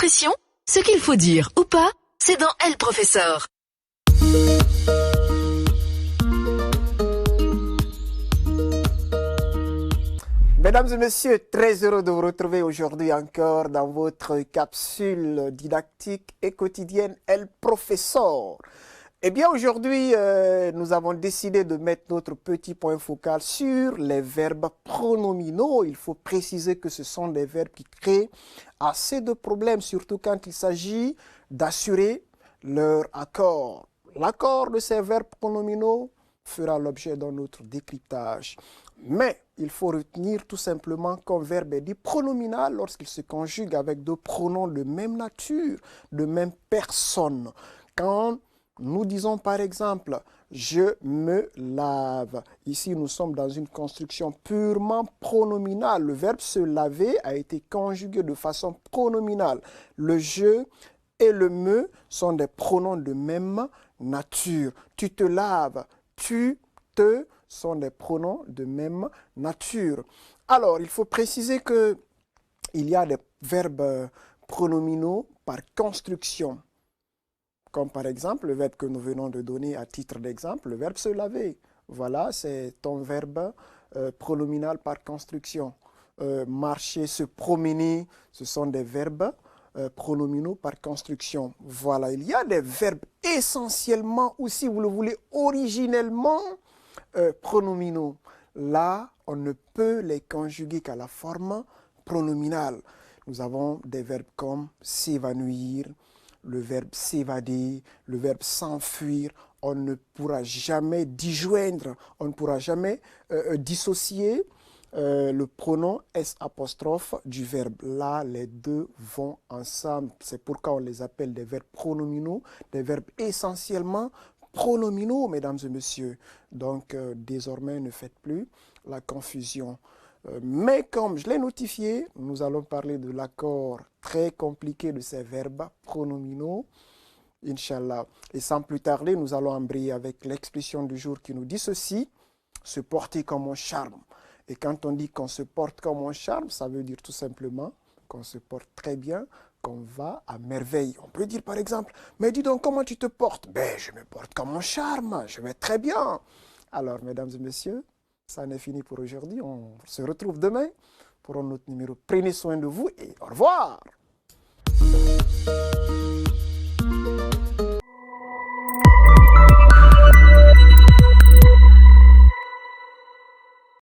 expressions, ce qu'il faut dire ou pas, c'est dans Elle Professeur. Mesdames et messieurs, très heureux de vous retrouver aujourd'hui encore dans votre capsule didactique et quotidienne Elle Professeur. Eh bien aujourd'hui, nous avons décidé de mettre notre petit point focal sur les verbes pronominaux. Il faut préciser que ce sont des verbes qui créent assez de problèmes, surtout quand il s'agit d'assurer leur accord. L'accord de ces verbes pronominaux fera l'objet d'un autre décryptage. Mais il faut retenir tout simplement qu'un verbe est dit pronominal lorsqu'il se conjugue avec deux pronoms de même nature, de même personne. Quand nous disons par exemple « je me lave », ici nous sommes dans une construction purement pronominale. Le verbe se laver a été conjugué de façon pronominale. Le « je » et le « me » sont des pronoms de même nature. Tu te laves, tu te sont des pronoms de même nature. Alors, il faut préciser qu'il y a des verbes pronominaux par construction. Comme par exemple le verbe que nous venons de donner à titre d'exemple, le verbe se laver. Voilà, c'est ton verbe pronominal par construction. Marcher, se promener, ce sont des verbes pronominaux par construction. Voilà, il y a des verbes essentiellement, ou si vous le voulez, originellement pronominaux. Là, on ne peut les conjuguer qu'à la forme pronominale. Nous avons des verbes comme s'évanouir, le verbe s'évader, le verbe s'enfuir. On ne pourra jamais disjoindre, on ne pourra jamais dissocier le pronom S' du verbe. Là, les deux vont ensemble. C'est pourquoi on les appelle des verbes pronominaux, des verbes essentiellement pronominaux, mesdames et messieurs. Donc, désormais, ne faites plus la confusion. Mais comme je l'ai notifié, nous allons parler de l'accord très compliqué de ces verbes pronominaux, Inch'Allah. Et sans plus tarder, nous allons embrayer avec l'expression du jour qui nous dit ceci, se porter comme un charme. Et quand on dit qu'on se porte comme un charme, ça veut dire tout simplement qu'on se porte très bien, qu'on va à merveille. On peut dire par exemple, mais dis donc comment tu te portes? Ben, je me porte comme un charme, je vais très bien. Alors, mesdames et messieurs, ça en est fini pour aujourd'hui. On se retrouve demain pour un autre numéro. Prenez soin de vous et au revoir.